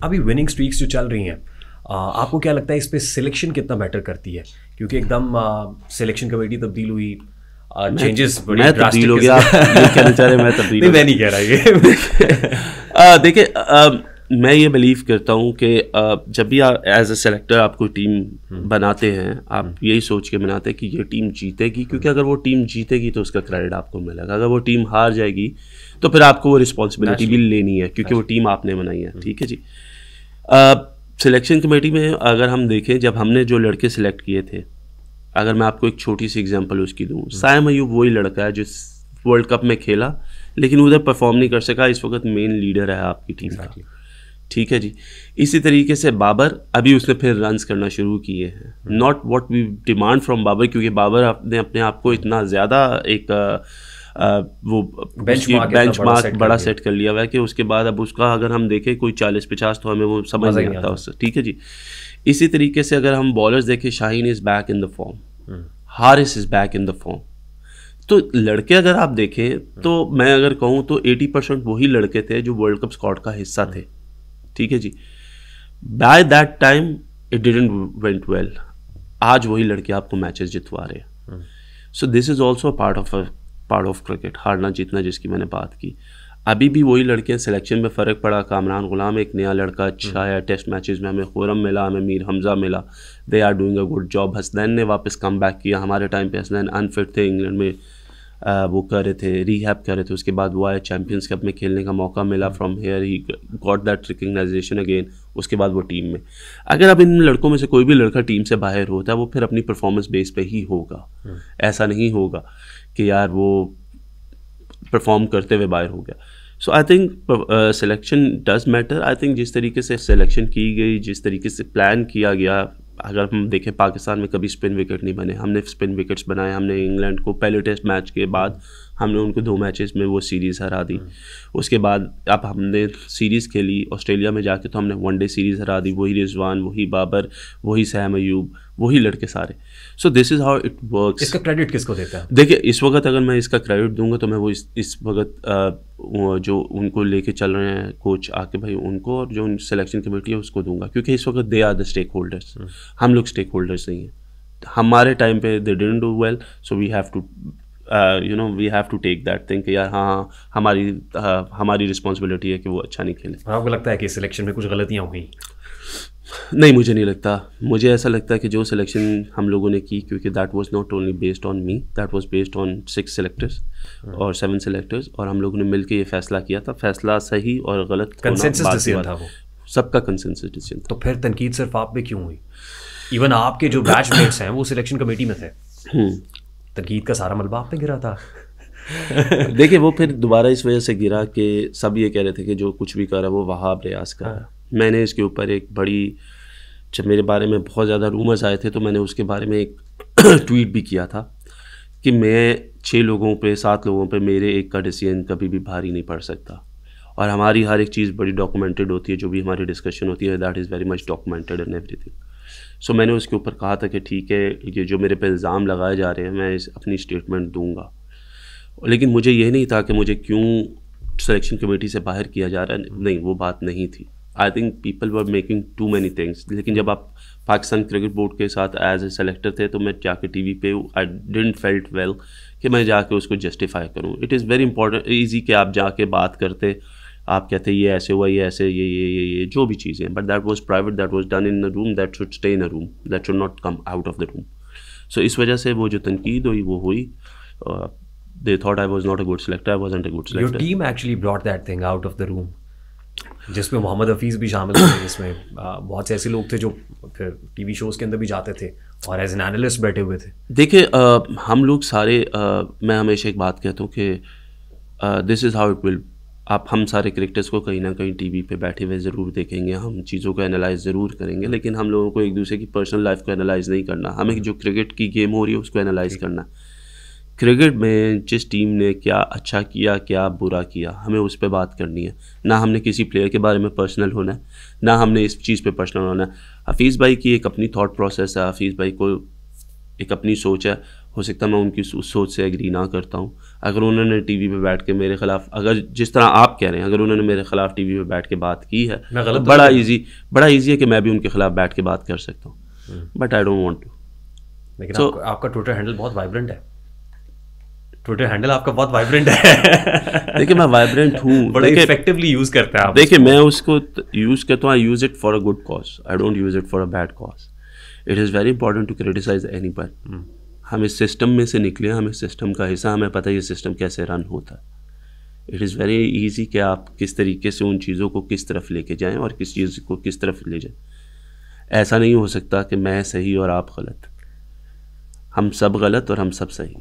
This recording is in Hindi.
अभी विनिंग स्ट्रीक्स जो चल रही हैं, आपको क्या लगता है इस पे सिलेक्शन कितना मैटर करती है? क्योंकि एकदम सिलेक्शन कमेटी तब्दील हुई, चेंजेस बड़ी मैं तब्दील हो गया, आप ये कहना चाह रहे हैं मैं तब्दील? मैं नहीं कह रहा ये। देखिए, मैं ये बिलीव करता हूँ कि जब भी आप एज ए सेलेक्टर आप कोई टीम बनाते हैं, आप यही सोच के बनाते हैं कि ये टीम जीतेगी, क्योंकि अगर वो टीम जीतेगी तो उसका क्रेडिट आपको मिलेगा। अगर वो टीम हार जाएगी तो फिर आपको वो रिस्पॉन्सिबिलिटी भी लेनी है, क्योंकि वो टीम आपने बनाई है। ठीक है जी। सिलेक्शन कमेटी में अगर हम देखें, जब हमने जो लड़के सिलेक्ट किए थे, अगर मैं आपको एक छोटी सी एग्जांपल उसकी दूं, साइम अयूब वही लड़का है जो वर्ल्ड कप में खेला लेकिन उधर परफॉर्म नहीं कर सका, इस वक्त मेन लीडर है आपकी टीम का। ठीक है जी। इसी तरीके से बाबर, अभी उसने फिर रन्स करना शुरू किए हैं। Not what we demand from Babar, क्योंकि बाबर ने अपने आप को इतना ज़्यादा एक वो बेंचमार्क बड़ा सेट कर लिया हुआ है कि उसके बाद अब उसका अगर हम देखें कोई 40-50 तो हमें वो समझ नहीं आता उससे। ठीक है जी। इसी तरीके से अगर हम बॉलर्स देखें, Shaheen is back in the form, Haris is back in the form. तो लड़के अगर आप देखें तो मैं अगर कहूँ तो 80% वही लड़के थे जो वर्ल्ड कप स्क्वाड का हिस्सा थे। ठीक है जी। By that time it didn't went well. आज वही लड़के आपको मैचेस जितवा रहे हैं। So this is also part of cricket, हारना जीतना जिसकी मैंने बात की। अभी भी वही लड़के, सिलेक्शन में फ़र्क पड़ा। कामरान गुलाम एक नया लड़का अच्छा है, टेस्ट मैचेस में हमें खुरम मिला, हमें मीर हमजा मिला, they are doing a good job. Hasnain ने वापस कम बैक किया। हमारे टाइम पे हसनैन अनफिट थे, इंग्लैंड में वो कर रहे थे, रीहैब कर रहे थे। उसके बाद वो आए, चैम्पियंस कप में खेलने का मौका मिला, from here he got that recognisation again. उसके बाद वो टीम में, अगर अब इन लड़कों में से कोई भी लड़का टीम से बाहर होता है, वो फिर अपनी परफॉर्मेंस बेस पे ही होगा। ऐसा नहीं होगा कि यार वो परफॉर्म करते हुए बाहर हो गया। So I think selection does matter. I think जिस तरीके से सिलेक्शन की गई, जिस तरीके से प्लान किया गया, अगर हम देखें पाकिस्तान में कभी स्पिन विकेट नहीं बने, हमने स्पिन विकेट्स बनाए। हमने इंग्लैंड को पहले टेस्ट मैच के बाद हमने उनको 2 मैचेस में वो सीरीज़ हरा दी। उसके बाद अब हमने सीरीज़ खेली ऑस्ट्रेलिया में जाके, तो हमने वनडे सीरीज़ हरा दी। वही रिजवान, वही बाबर, वही सैम अयूब, वही लड़के सारे। So this is how it works. इसका क्रेडिट किसको देता है? देखिए, इस वक्त अगर मैं इसका क्रेडिट दूंगा तो मैं वो इस वक्त जो उनको लेके चल रहे हैं कोच आके भाई, उनको, और जो सिलेक्शन कमेटी है उसको दूंगा, क्योंकि इस वक्त they are the stakeholders. हम लोग स्टेक होल्डर्स नहीं हैं। हमारे टाइम पे they didn't do well, so we have to we have to take that thing कि यार हाँ, हमारी रिस्पॉन्सिबिलिटी है कि वो अच्छा नहीं खेले। आपको लगता है कि सिलेक्शन में कुछ गलतियाँ हुई? नहीं, मुझे नहीं लगता। मुझे ऐसा लगता है कि जो सिलेक्शन हम लोगों ने की, क्योंकि that was not only based on me, that was based on 6 selectors और 7 सेलेक्टर्स, और हम लोगों ने मिलकर ये फैसला किया था। फैसला सही और गलत कंसेंसस डिसीजन था वो, सबका कंसेंसस डिसीजन था। तो फिर तनकीद सिर्फ आप पे क्यों हुई? इवन आपके जो बैचमेट्स हैं वो सिलेक्शन कमेटी में थे, तनकीद का सारा मलबा आप पे गिरा था। देखिए, वो फिर दोबारा इस वजह से गिरा कि सब ये कह रहे थे कि जो कुछ भी कर रहा है वो वहाब रियाज कर रहा है। मैंने इसके ऊपर एक बड़ी, जब मेरे बारे में बहुत ज़्यादा रूमर्स आए थे तो मैंने उसके बारे में एक ट्वीट भी किया था कि मैं 6 लोगों पे, 7 लोगों पे मेरे एक का डिसीजन कभी भी भारी नहीं पड़ सकता, और हमारी हर एक चीज़ बड़ी डॉक्यूमेंटेड होती है। जो भी हमारी डिस्कशन होती है, that is very much documented and everything. So मैंने उसके ऊपर कहा था कि ठीक है, ये जो मेरे पे इल्ज़ाम लगाए जा रहे हैं, मैं अपनी स्टेटमेंट दूंगा। लेकिन मुझे ये नहीं था कि मुझे क्यों सिलेक्शन कमेटी से बाहर किया जा रहा है, नहीं, वो बात नहीं थी। I think people were making too many things. लेकिन जब आप पाकिस्तान क्रिकेट बोर्ड के साथ एज ए सेलेक्टर थे, तो मैं जाके टीवी पे, आई डिडंट फेल्ट वेल कि मैं जाके उसको जस्टिफाई करूं। It is very important, easy कि आप जाके बात करते, आप कहते ये ऐसे हुआ, ये ऐसे, ये जो भी चीज़ें, but that was private, that was done in a room, that should stay in a room, that should not come out of the room. So इस वजह से वो जो तनकीद हुई वो हुई। They thought I was not a good selector. I wasn't a good selector. Your team actually brought that thing out of the room, जिसमें मोहम्मद हफीज़ भी शामिल थे, जिसमें बहुत से ऐसे लोग थे जो फिर टीवी शोज़ के अंदर भी जाते थे और एज एन एनालिस्ट बैठे हुए थे। देखिए, हम लोग सारे, मैं हमेशा एक बात कहता हूँ कि this is how it will. हम सारे क्रिकेटर्स को कहीं ना कहीं टीवी पे बैठे हुए ज़रूर देखेंगे, हम चीज़ों को एनालाइज ज़रूर करेंगे, लेकिन हम लोगों को एक दूसरे की पर्सनल लाइफ को एनालाइज नहीं करना। हमें जो क्रिकेट की गेम हो रही है उसको एनालाइज करना। क्रिकेट में जिस टीम ने क्या अच्छा किया, क्या बुरा किया, हमें उस पर बात करनी है। ना हमने किसी प्लेयर के बारे में पर्सनल होना है, ना हमने इस चीज़ पे पर्सनल होना है। हफीज़ भाई की एक अपनी थॉट प्रोसेस है। हफीज़ भाई को एक अपनी सोच है, हो सकता है मैं उनकी उस सोच से एग्री ना करता हूँ। अगर उन्होंने टीवी पे बैठ के मेरे खिलाफ, अगर जिस तरह आप कह रहे हैं, अगर उन्होंने मेरे खिलाफ टीवी पे बैठ के बात की है तो बड़ा ईजी है कि मैं भी उनके खिलाफ बैठ के बात कर सकता हूँ, but I don't want to. लेकिन आपका ट्विटर हैंडल बहुत वाइब्रेंट है। ट्विटर हैंडल आपका बहुत वाइब्रेंट है। देखिए मैं वाइब्रेंट हूँ, बड़ा इफेक्टिवली यूज करते हैं आप। देखिए मैं उसको यूज करता हूँ, I use it for a good cause, I don't use it for a bad cause. It is very important to criticise anybody. हम इस सिस्टम में से निकले, हम इस सिस्टम का हिस्सा, हमें पता है ये सिस्टम कैसे रन होता है। इट इज़ वेरी ईजी कि आप किस तरीके से उन चीज़ों को किस तरफ लेके जाएं और किस चीज़ को किस तरफ ले जाएं। ऐसा नहीं हो सकता कि मैं सही और आप गलत, हम सब गलत और हम सब सही।